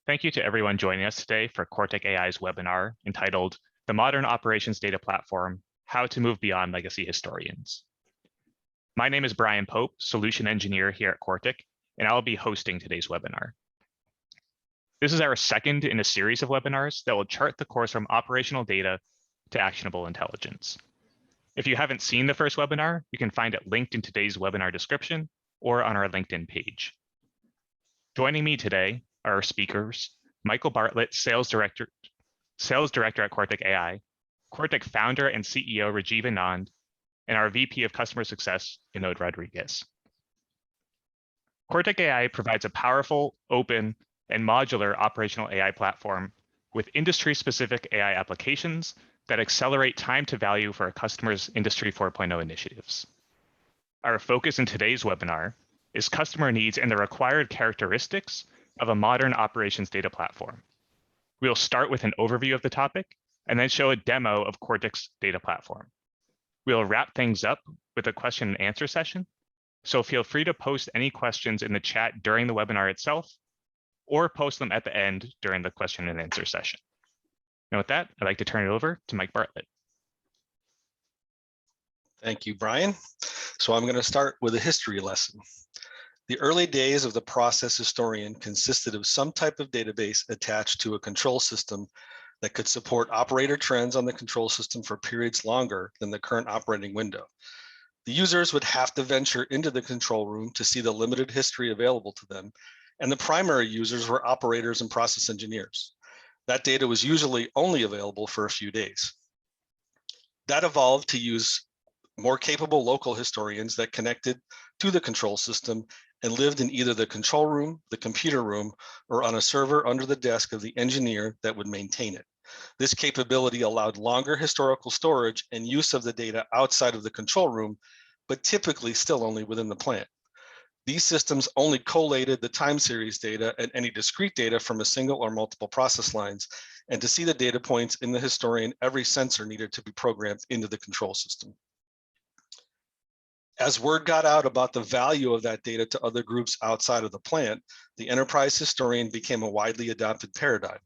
Thank you to everyone joining us today for Quartic.AI's webinar entitled The Modern Operations Data Platform, How to Move Beyond Legacy Historians. My name is Brian Pope, Solution Engineer here at Quartic, and I'll be hosting today's webinar. This is our second in a series of webinars that will chart the course from operational data to actionable intelligence. If you haven't seen the first webinar, you can find it linked in today's webinar description or on our LinkedIn page. Joining me today are our speakers, Michael Bartlett, Sales Director at Quartic.AI, Quartic founder and CEO Rajiv Anand, and our VP of Customer Success, Vinod Rodriguez. Quartic.AI provides a powerful, open, and modular operational AI platform with industry-specific AI applications that accelerate time to value for our customers' Industry 4.0 initiatives. Our focus in today's webinar is customer needs and the required characteristics of a modern operations data platform. We'll start with an overview of the topic and then show a demo of Quartic's data platform. We'll wrap things up with a question and answer session, so feel free to post any questions in the chat during the webinar itself or post them at the end during the question and answer session. And with that, I'd like to turn it over to Mike Bartlett. Thank you, Brian. So I'm going to start with a history lesson. The early days of the process historian consisted of some type of database attached to a control system that could support operator trends on the control system for periods longer than the current operating window. The users would have to venture into the control room to see the limited history available to them, and the primary users were operators and process engineers. That data was usually only available for a few days. That evolved to use more capable local historians that connected to the control system and lived in either the control room, the computer room, or on a server under the desk of the engineer that would maintain it. This capability allowed longer historical storage and use of the data outside of the control room, but typically still only within the plant. These systems only collated the time series data and any discrete data from a single or multiple process lines. And to see the data points in the historian, every sensor needed to be programmed into the control system. As word got out about the value of that data to other groups outside of the plant, the enterprise historian became a widely adopted paradigm.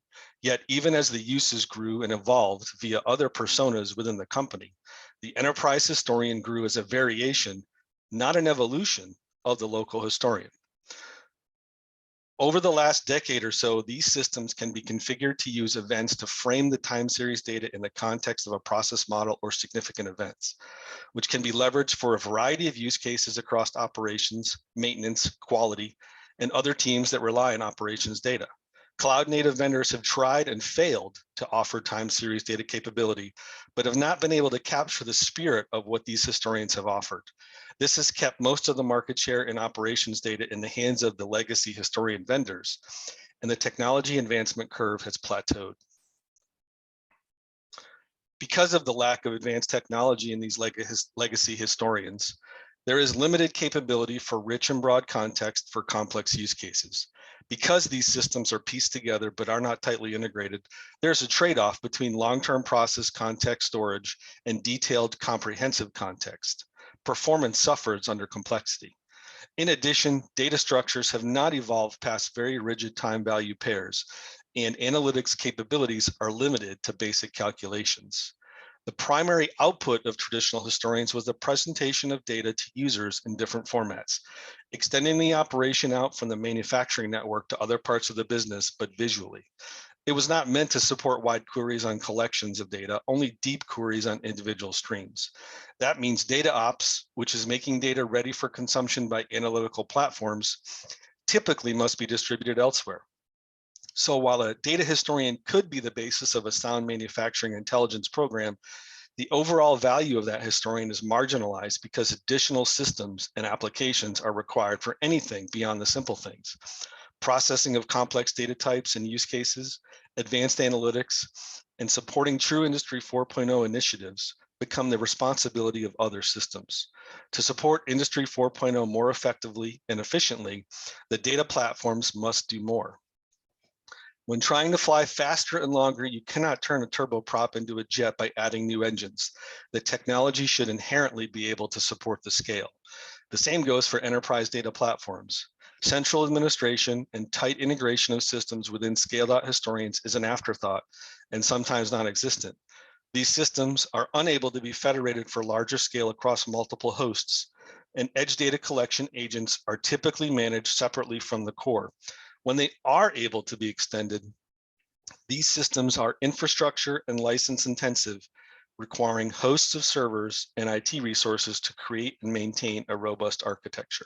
Yet, even as the uses grew and evolved via other personas within the company, the enterprise historian grew as a variation, not an evolution, of the local historian. Over the last decade or so, these systems can be configured to use events to frame the time series data in the context of a process model or significant events, which can be leveraged for a variety of use cases across operations, maintenance, quality, and other teams that rely on operations data. Cloud native vendors have tried and failed to offer time series data capability, but have not been able to capture the spirit of what these historians have offered. This has kept most of the market share in operations data in the hands of the legacy historian vendors, and the technology advancement curve has plateaued. Because of the lack of advanced technology in these legacy historians, there is limited capability for rich and broad context for complex use cases. Because these systems are pieced together but are not tightly integrated, there's a trade-off between long-term process context storage and detailed comprehensive context. Performance suffers under complexity. In addition, data structures have not evolved past very rigid time value pairs, and analytics capabilities are limited to basic calculations. The primary output of traditional historians was the presentation of data to users in different formats, extending the operation out from the manufacturing network to other parts of the business, but visually. It was not meant to support wide queries on collections of data, only deep queries on individual streams. That means data ops, which is making data ready for consumption by analytical platforms, typically must be distributed elsewhere. So while a data historian could be the basis of a sound manufacturing intelligence program, the overall value of that historian is marginalized because additional systems and applications are required for anything beyond the simple things. Processing of complex data types and use cases, advanced analytics, and supporting true Industry 4.0 initiatives become the responsibility of other systems. To support Industry 4.0 more effectively and efficiently, the data platforms must do more. When trying to fly faster and longer, you cannot turn a turboprop into a jet by adding new engines. The technology should inherently be able to support the scale. The same goes for enterprise data platforms. Central administration and tight integration of systems within scaled-out historians is an afterthought and sometimes non-existent. These systems are unable to be federated for larger scale across multiple hosts, and edge data collection agents are typically managed separately from the core. When they are able to be extended, these systems are infrastructure and license intensive, requiring hosts of servers and IT resources to create and maintain a robust architecture.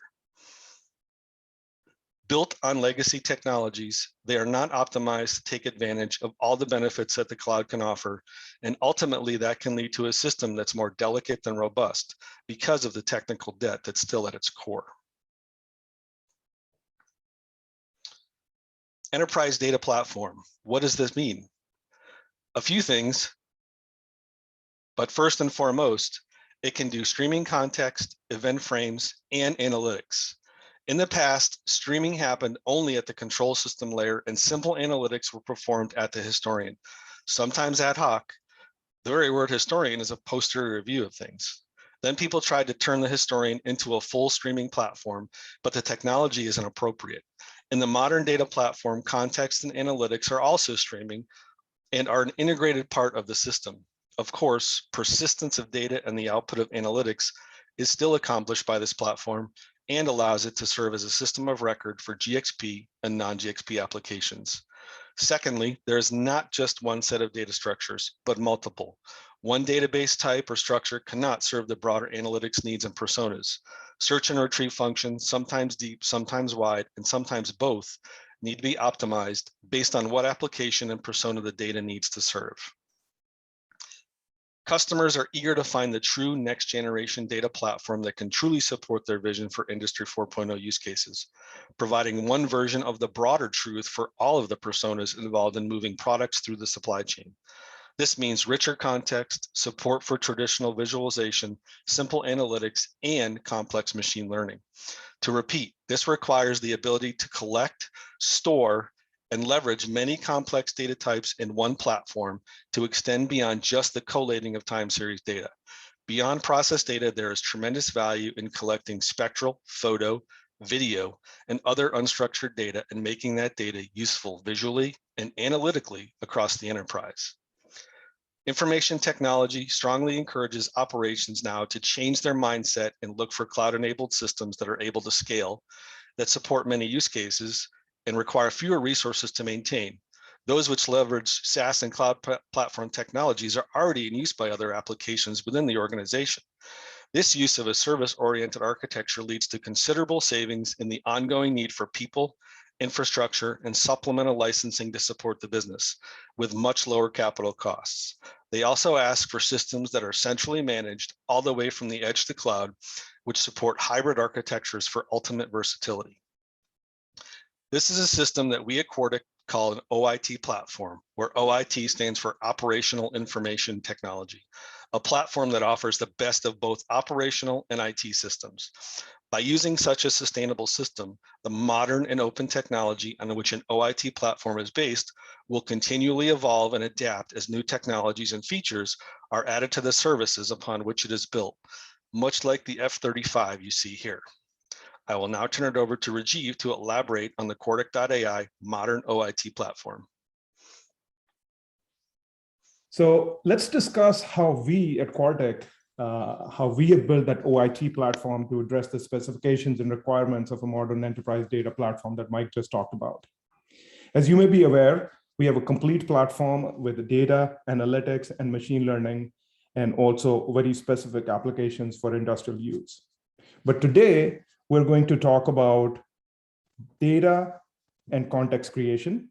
Built on legacy technologies, they are not optimized to take advantage of all the benefits that the cloud can offer, and ultimately that can lead to a system that's more delicate than robust because of the technical debt that's still at its core. Enterprise data platform. What does this mean? A few things, but first and foremost, it can do streaming context, event frames, and analytics. In the past, streaming happened only at the control system layer and simple analytics were performed at the historian, sometimes ad hoc. The very word historian is a posterior view of things. Then people tried to turn the historian into a full streaming platform, but the technology isn't appropriate. In the modern data platform, context and analytics are also streaming and are an integrated part of the system. Of course, persistence of data and the output of analytics is still accomplished by this platform and allows it to serve as a system of record for GXP and non-GXP applications. Secondly, there is not just one set of data structures, but multiple. One database type or structure cannot serve the broader analytics needs and personas. Search and retrieve functions, sometimes deep, sometimes wide, and sometimes both, need to be optimized based on what application and persona the data needs to serve. Customers are eager to find the true next generation data platform that can truly support their vision for Industry 4.0 use cases, providing one version of the broader truth for all of the personas involved in moving products through the supply chain. This means richer context, support for traditional visualization, simple analytics, and complex machine learning. To repeat, this requires the ability to collect, store, and leverage many complex data types in one platform to extend beyond just the collating of time series data. Beyond process data, there is tremendous value in collecting spectral, photo, video, and other unstructured data and making that data useful visually and analytically across the enterprise. Information technology strongly encourages operations now to change their mindset and look for cloud-enabled systems that are able to scale, that support many use cases, and require fewer resources to maintain. Those which leverage SaaS and cloud platform technologies are already in use by other applications within the organization. This use of a service-oriented architecture leads to considerable savings in the ongoing need for people, infrastructure, and supplemental licensing to support the business with much lower capital costs. They also ask for systems that are centrally managed all the way from the edge to cloud, which support hybrid architectures for ultimate versatility. This is a system that we at Quartic call an OIT platform, where OIT stands for Operational Information Technology, a platform that offers the best of both operational and IT systems. By using such a sustainable system, the modern and open technology on which an OIT platform is based will continually evolve and adapt as new technologies and features are added to the services upon which it is built, much like the F-35 you see here. I will now turn it over to Rajiv to elaborate on the Quartic.AI modern OIT platform. So let's discuss how we at Quartic, how we have built that OIT platform to address the specifications and requirements of a modern enterprise data platform that Mike just talked about. As you may be aware, we have a complete platform with data, analytics, and machine learning, and also very specific applications for industrial use. But today, we're going to talk about data and context creation,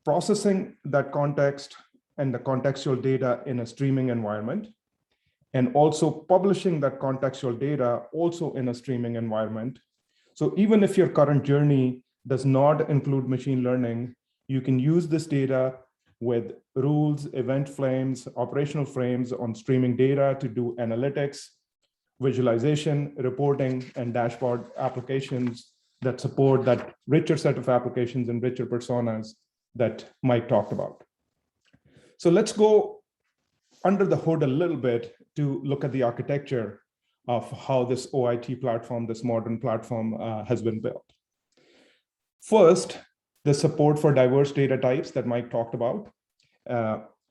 processing that context and the contextual data in a streaming environment, and also publishing that contextual data also in a streaming environment. So even if your current journey does not include machine learning, you can use this data with rules, event frames, operational frames on streaming data to do analytics, visualization, reporting, and dashboard applications that support that richer set of applications and richer personas that Mike talked about. So let's go under the hood a little bit to look at the architecture of how this OIT platform, this modern platform has been built. First, the support for diverse data types that Mike talked about.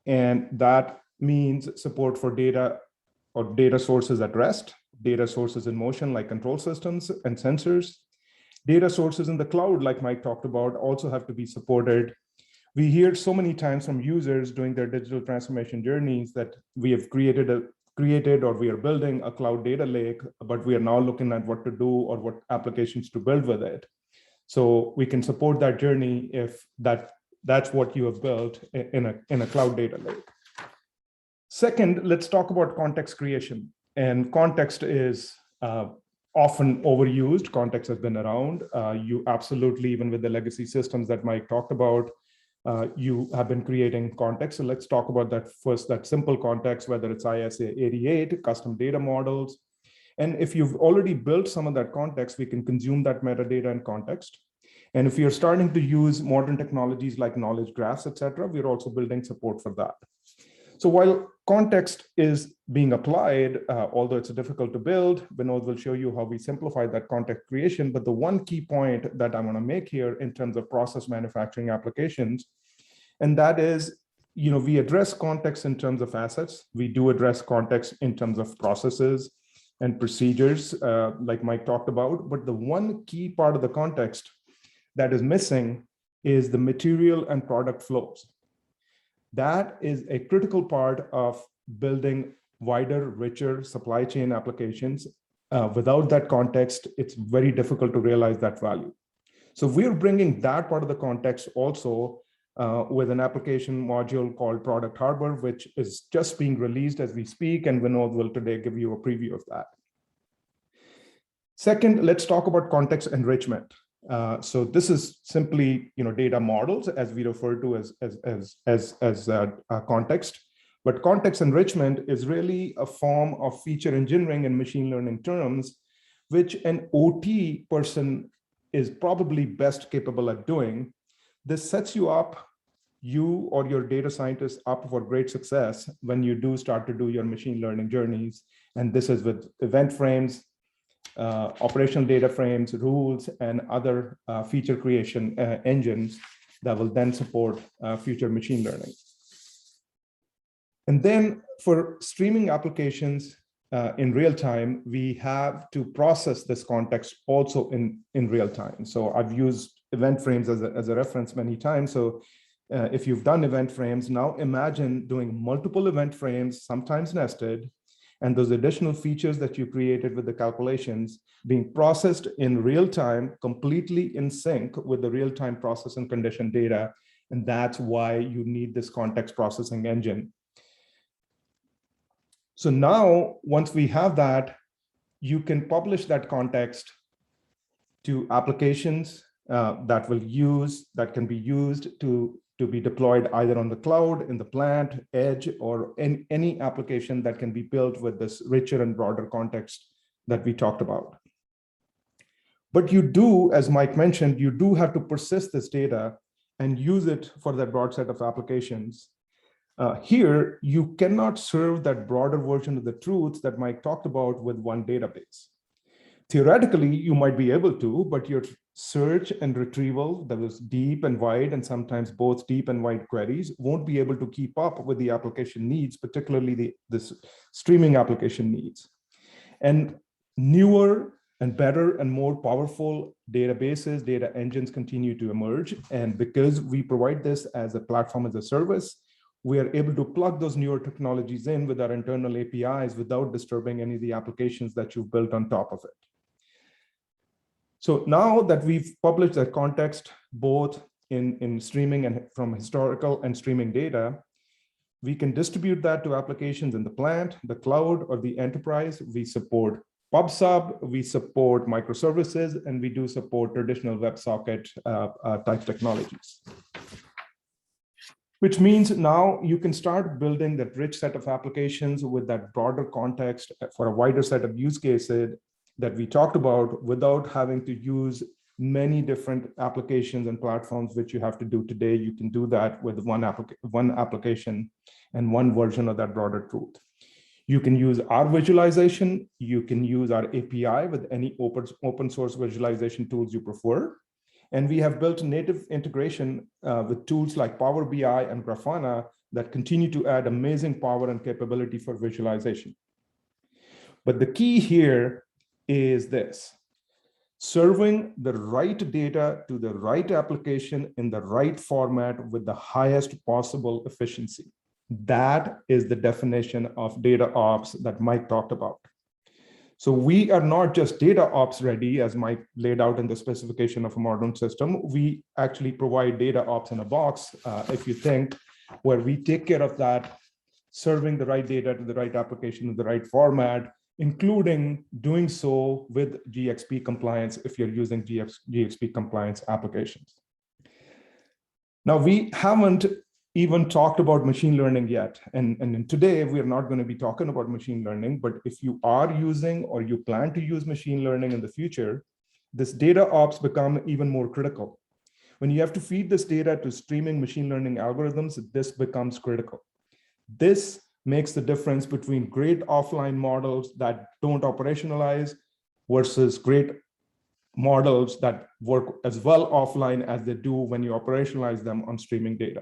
And that means support for data or data sources at rest, data sources in motion like control systems and sensors. Data sources in the cloud, like Mike talked about, also have to be supported. We hear so many times from users doing their digital transformation journeys that we have created or we are building a cloud data lake, but we are now looking at what to do or what applications to build with it. So we can support that journey if that's what you have built in a cloud data lake. Second, let's talk about context creation. And context is often overused. Context has been around. You absolutely, even with the legacy systems that Mike talked about, you have been creating context. So let's talk about that first, that simple context, whether it's ISA 88, custom data models. And if you've already built some of that context, we can consume that metadata and context. And if you're starting to use modern technologies like knowledge graphs, et cetera, we're also building support for that. So while context is being applied, although it's difficult to build, Vinod will show you how we simplify that context creation. But the one key point that I want to make here in terms of process manufacturing applications, and that is, we address context in terms of assets. We do address context in terms of processes and procedures, like Mike talked about. But the one key part of the context that is missing is the material and product flows. That is a critical part of building wider, richer supply chain applications. Without that context, it's very difficult to realize that value. So we're bringing that part of the context also with an application module called Product Harbor, which is just being released as we speak, and Vinod will today give you a preview of that. Second, let's talk about context enrichment. So this is simply, data models, as we refer to as context. But context enrichment is really a form of feature engineering in machine learning terms, which an OT person is probably best capable at doing. This sets you up, you or your data scientists, up for great success when you do start to do your machine learning journeys. And this is with event frames, operational data frames, rules, and other feature creation engines that will then support future machine learning. And then for streaming applications in real time, we have to process this context also in real time. So I've used event frames as a reference many times. So if you've done event frames, now imagine doing multiple event frames, sometimes nested, and those additional features that you created with the calculations being processed in real time, completely in sync with the real-time process and condition data. And that's why you need this context processing engine. So now, once we have that, you can publish that context to applications that can be used to be deployed either on the cloud, in the plant, edge, or in any application that can be built with this richer and broader context that we talked about. But you do, as Mike mentioned, you do have to persist this data and use it for that broad set of applications. Here, you cannot serve that broader version of the truth that Mike talked about with one database. Theoretically, you might be able to, but your search and retrieval that was deep and wide, and sometimes both deep and wide queries, won't be able to keep up with the application needs, particularly this streaming application needs. And newer and better and more powerful databases, data engines continue to emerge. And because we provide this as a platform as a service, we are able to plug those newer technologies in with our internal APIs without disturbing any of the applications that you've built on top of it. So now that we've published that context, both in streaming and from historical and streaming data, we can distribute that to applications in the plant, the cloud, or the enterprise. We support PubSub, we support microservices, and we do support traditional WebSocket type technologies. Which means now you can start building that rich set of applications with that broader context for a wider set of use cases that we talked about without having to use many different applications and platforms, which you have to do today. You can do that with one application and one version of that broader truth. You can use our visualization. You can use our API with any open source visualization tools you prefer. And we have built native integration with tools like Power BI and Grafana that continue to add amazing power and capability for visualization. But the key here is this: serving the right data to the right application in the right format with the highest possible efficiency. That is the definition of data ops that Mike talked about. So we are not just data ops ready, as Mike laid out in the specification of a modern system. We actually provide data ops in a box, if you think, where we take care of that, serving the right data to the right application in the right format, including doing so with GxP compliance if you're using GxP compliance applications. Now, we haven't even talked about machine learning yet. And today we are not going to be talking about machine learning, but if you are using or you plan to use machine learning in the future, this data ops become even more critical. When you have to feed this data to streaming machine learning algorithms, this becomes critical. This makes the difference between great offline models that don't operationalize versus great models that work as well offline as they do when you operationalize them on streaming data.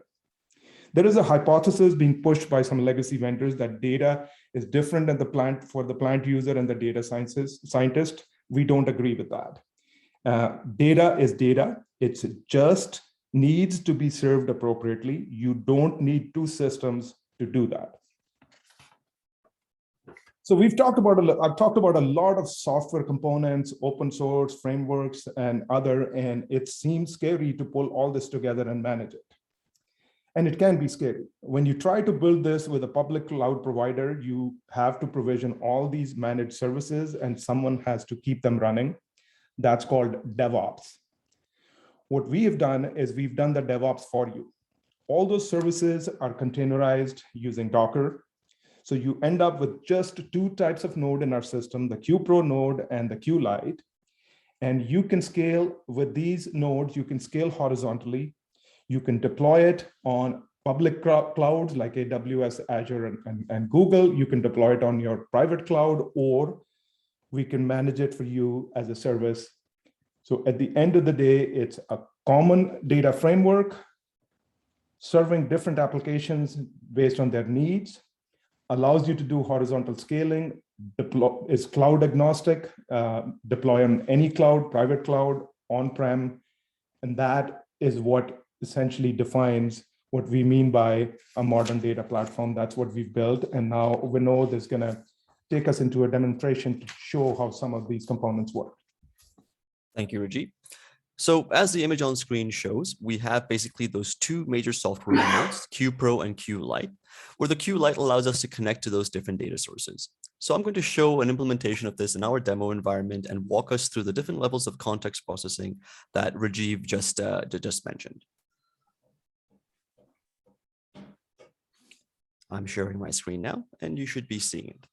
There is a hypothesis being pushed by some legacy vendors that data is different in the plant for the plant user and the data scientist. We don't agree with that. Data is data. It just needs to be served appropriately. You don't need two systems to do that. So I've talked about a lot of software components, open source frameworks, and other, and it seems scary to pull all this together and manage it. And it can be scary. When you try to build this with a public cloud provider, you have to provision all these managed services and someone has to keep them running. That's called DevOps. What we have done is we've done the DevOps for you. All those services are containerized using Docker. So you end up with just two types of node in our system, the QPro node and the QLite. And you can scale with these nodes, you can scale horizontally. You can deploy it on public clouds like AWS, Azure, and Google. You can deploy it on your private cloud, or we can manage it for you as a service. So at the end of the day, it's a common data framework serving different applications based on their needs, allows you to do horizontal scaling, is cloud agnostic, deploy on any cloud, private cloud, on-prem, and that is what essentially defines what we mean by a modern data platform. That's what we've built. And now Vinod is going to take us into a demonstration to show how some of these components work. Thank you, Rajiv. So as the image on screen shows, we have basically those two major software nodes, QPro and QLite, where the QLite allows us to connect to those different data sources. So I'm going to show an implementation of this in our demo environment and walk us through the different levels of context processing that Rajiv just mentioned. I'm sharing my screen now, and you should be seeing it.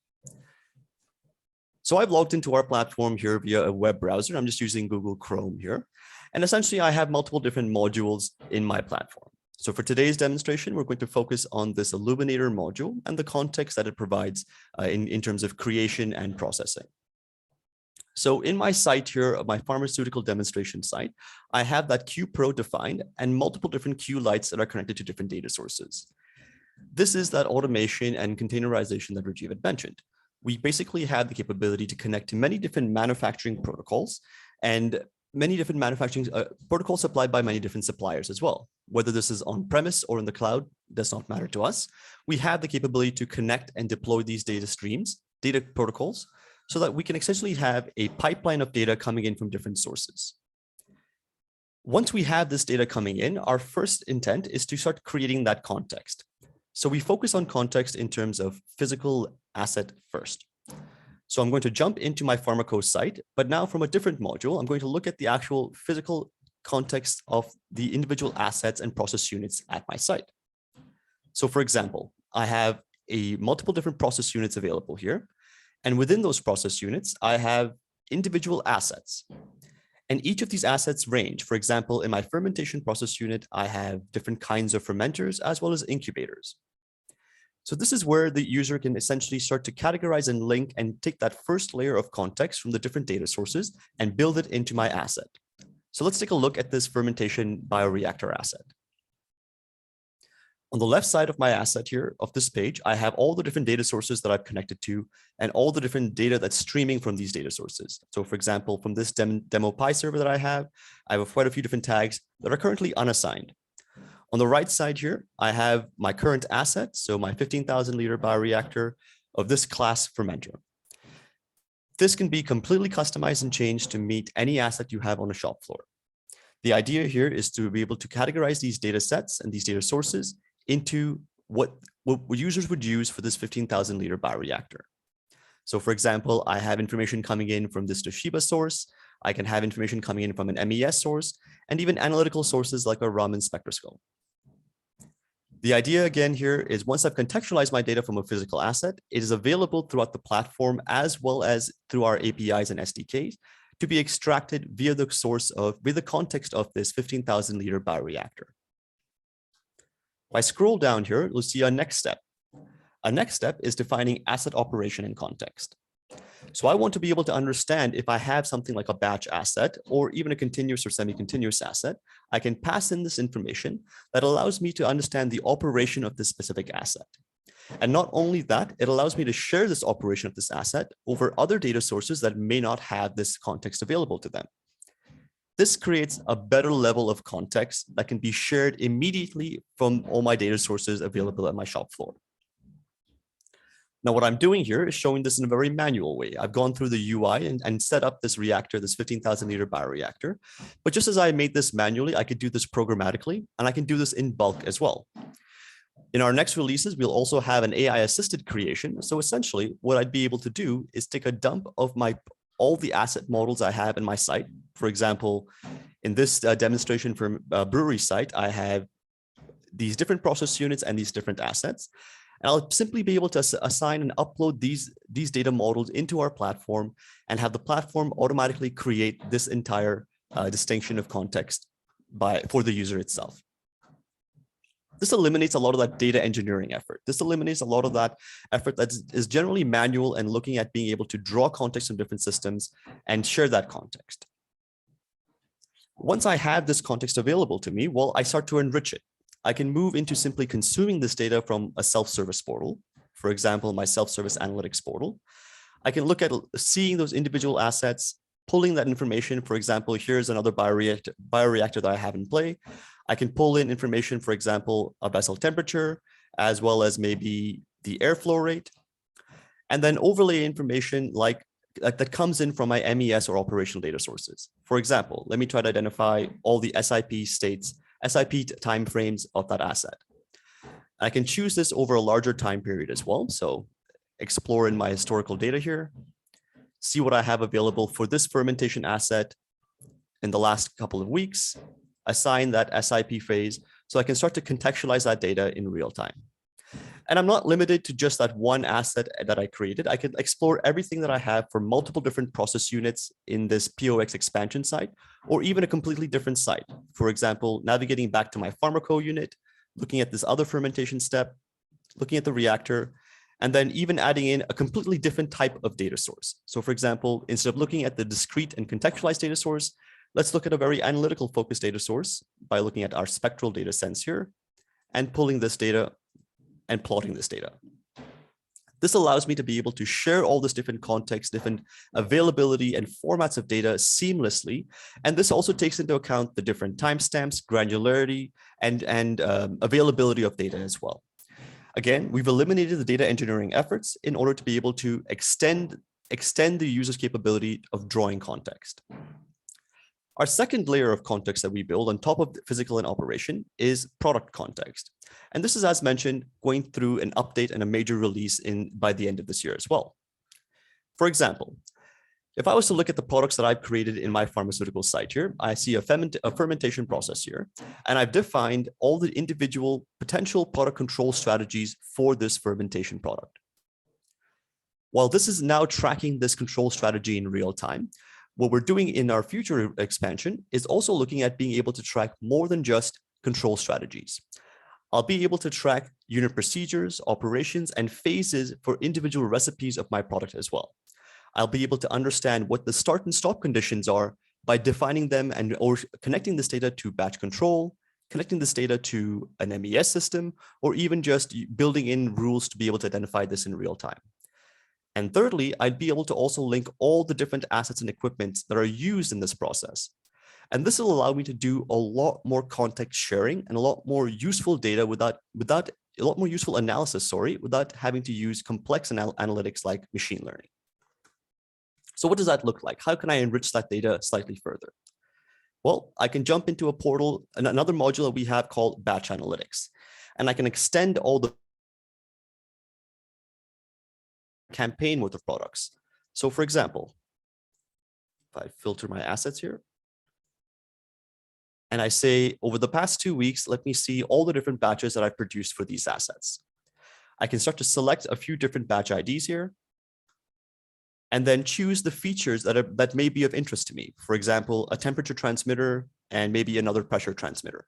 So I've logged into our platform here via a web browser. I'm just using Google Chrome here. And essentially, I have multiple different modules in my platform. So for today's demonstration, we're going to focus on this Illuminator module and the context that it provides in terms of creation and processing. So in my site here, my pharmaceutical demonstration site, I have that QPro defined and multiple different QLites that are connected to different data sources. This is that automation and containerization that Rajiv had mentioned. We basically have the capability to connect to many different manufacturing protocols and many different manufacturing protocols supplied by many different suppliers as well. Whether this is on premise or in the cloud, does not matter to us. We have the capability to connect and deploy these data streams, data protocols, so that we can essentially have a pipeline of data coming in from different sources. Once we have this data coming in, our first intent is to start creating that context. So we focus on context in terms of physical asset first. So I'm going to jump into my Pharmaco site, but now from a different module, I'm going to look at the actual physical context of the individual assets and process units at my site. So for example, I have multiple different process units available here. And within those process units, I have individual assets. And each of these assets range. For example, in my fermentation process unit, I have different kinds of fermenters as well as incubators. So this is where the user can essentially start to categorize and link and take that first layer of context from the different data sources and build it into my asset. So let's take a look at this fermentation bioreactor asset. On the left side of my asset here of this page, I have all the different data sources that I've connected to and all the different data that's streaming from these data sources. So for example, from this demo Pi server that I have quite a few different tags that are currently unassigned. On the right side here, I have my current asset, so my 15,000 liter bioreactor of this class fermenter. This can be completely customized and changed to meet any asset you have on a shop floor. The idea here is to be able to categorize these data sets and these data sources into what users would use for this 15,000 liter bioreactor. So for example, I have information coming in from this Toshiba source. I can have information coming in from an MES source and even analytical sources like a Raman spectroscope. The idea again here is once I've contextualized my data from a physical asset, it is available throughout the platform as well as through our APIs and SDKs to be extracted via the context of this 15,000 liter bioreactor. If I scroll down here, you'll see a next step. A next step is defining asset operation and context. So I want to be able to understand if I have something like a batch asset or even a continuous or semi-continuous asset, I can pass in this information that allows me to understand the operation of this specific asset. And not only that, it allows me to share this operation of this asset over other data sources that may not have this context available to them. This creates a better level of context that can be shared immediately from all my data sources available at my shop floor. Now, what I'm doing here is showing this in a very manual way. I've gone through the UI and set up this reactor, this 15,000 liter bioreactor. But just as I made this manually, I could do this programmatically, and I can do this in bulk as well. In our next releases, we'll also have an AI-assisted creation. So essentially, what I'd be able to do is take a dump of all the asset models I have in my site. For example, in this demonstration from brewery site, I have these different process units and these different assets. And I'll simply be able to assign and upload these data models into our platform and have the platform automatically create this entire distinction of context for the user itself. This eliminates a lot of that data engineering effort. This eliminates a lot of that effort that is generally manual and looking at being able to draw context from different systems and share that context. Once I have this context available to me, well, I start to enrich it. I can move into simply consuming this data from a self-service portal, for example, my self-service analytics portal. I can look at seeing those individual assets, pulling that information. For example, here's another bioreactor that I have in play. I can pull in information, for example, a vessel temperature, as well as maybe the airflow rate, and then overlay information like that comes in from my MES or operational data sources. For example, let me try to identify all the SIP timeframes of that asset. I can choose this over a larger time period as well. So explore in my historical data here, see what I have available for this fermentation asset in the last couple of weeks, assign that SIP phase so I can start to contextualize that data in real time. And I'm not limited to just that one asset that I created. I can explore everything that I have for multiple different process units in this POX expansion site, or even a completely different site. For example, navigating back to my pharmaco unit, looking at this other fermentation step, looking at the reactor, and then even adding in a completely different type of data source. So for example, instead of looking at the discrete and contextualized data source, let's look at a very analytical focused data source by looking at our spectral data sets here and pulling this data and plotting this data. This allows me to be able to share all this different context, different availability and formats of data seamlessly. And this also takes into account the different timestamps, granularity, and availability of data as well. Again, we've eliminated the data engineering efforts in order to be able to extend the user's capability of drawing context. Our second layer of context that we build on top of the physical and operation is product context. And this is, as mentioned, going through an update and a major release by the end of this year as well. For example, if I was to look at the products that I've created in my pharmaceutical site here, I see a fermentation process here, and I've defined all the individual potential product control strategies for this fermentation product. While this is now tracking this control strategy in real time, what we're doing in our future expansion is also looking at being able to track more than just control strategies. I'll be able to track unit procedures, operations, and phases for individual recipes of my product as well. I'll be able to understand what the start and stop conditions are by defining them or connecting this data to batch control, connecting this data to an MES system, or even just building in rules to be able to identify this in real time. And thirdly, I'd be able to also link all the different assets and equipment that are used in this process. And this will allow me to do a lot more context sharing and a lot more useful data without a lot more useful analysis, without having to use complex analytics like machine learning. So what does that look like? How can I enrich that data slightly further? Well, I can jump into a portal, another module that we have called batch analytics, and I can extend all the campaign worth of products. So for example, if I filter my assets here, and I say, over the past 2 weeks, let me see all the different batches that I've produced for these assets. I can start to select a few different batch IDs here, and then choose the features that may be of interest to me. For example, a temperature transmitter and maybe another pressure transmitter.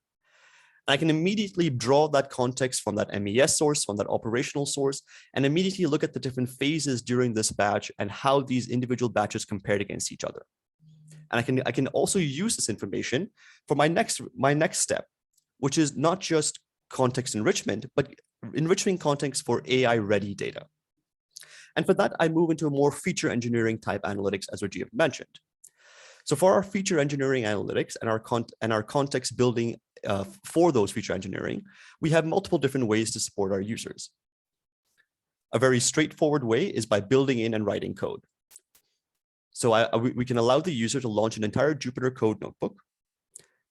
I can immediately draw that context from that MES source, from that operational source, and immediately look at the different phases during this batch and how these individual batches compared against each other. And I can also use this information for my next step, which is not just context enrichment, but enriching context for AI-ready data. And for that, I move into a more feature engineering type analytics, as Rajiv mentioned. So for our feature engineering analytics and our context building for those feature engineering, we have multiple different ways to support our users. A very straightforward way is by building in and writing code. So we can allow the user to launch an entire Jupyter Code notebook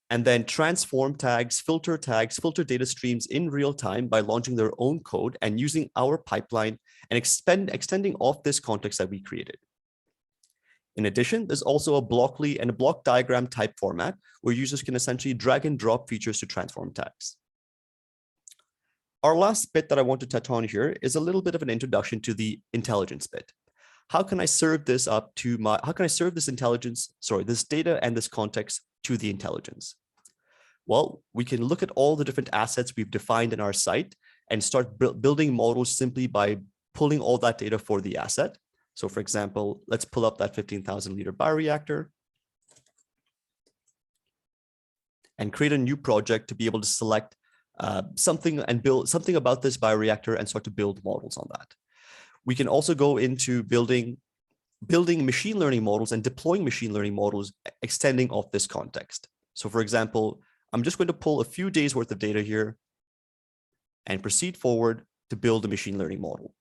and then transform tags, filter data streams in real time by launching their own code and using our pipeline and extending off this context that we created. In addition, there's also a blockly and a block diagram type format where users can essentially drag and drop features to transform tags. Our last bit that I want to touch on here is a little bit of an introduction to the intelligence bit. How can I serve this this data and this context to the intelligence? Well, we can look at all the different assets we've defined in our site and start building models simply by pulling all that data for the asset. So for example, let's pull up that 15,000 liter bioreactor and create a new project to be able to select something and build something about this bioreactor and start to build models on that. We can also go into building machine learning models and deploying machine learning models, extending off this context. So for example, I'm just going to pull a few days worth of data here and proceed forward to build a machine learning model.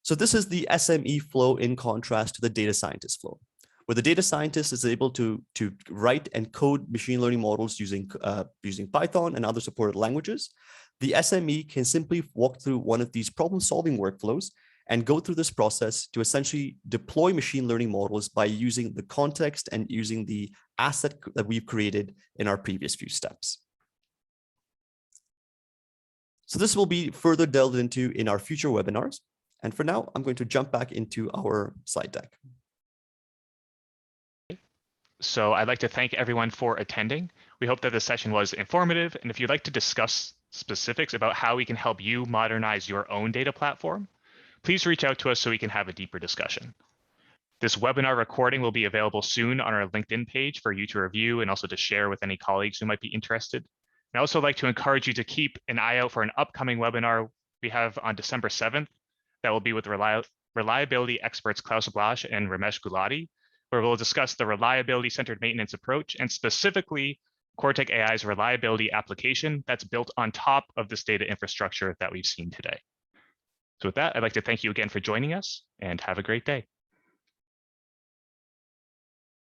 So this is the SME flow in contrast to the data scientist flow, where the data scientist is able to write and code machine learning models using Python and other supported languages. The SME can simply walk through one of these problem-solving workflows and go through this process to essentially deploy machine learning models by using the context and using the asset that we've created in our previous few steps. So this will be further delved into in our future webinars. And for now, I'm going to jump back into our slide deck. So I'd like to thank everyone for attending. We hope that this session was informative. And if you'd like to discuss specifics about how we can help you modernize your own data platform, please reach out to us so we can have a deeper discussion. This webinar recording will be available soon on our LinkedIn page for you to review and also to share with any colleagues who might be interested. I'd also like to encourage you to keep an eye out for an upcoming webinar we have on December 7th that will be with reliability experts Klaus Blasch and Ramesh Gulati, where we'll discuss the reliability-centered maintenance approach and specifically Quartic.AI's reliability application that's built on top of this data infrastructure that we've seen today. So with that, I'd like to thank you again for joining us and have a great day.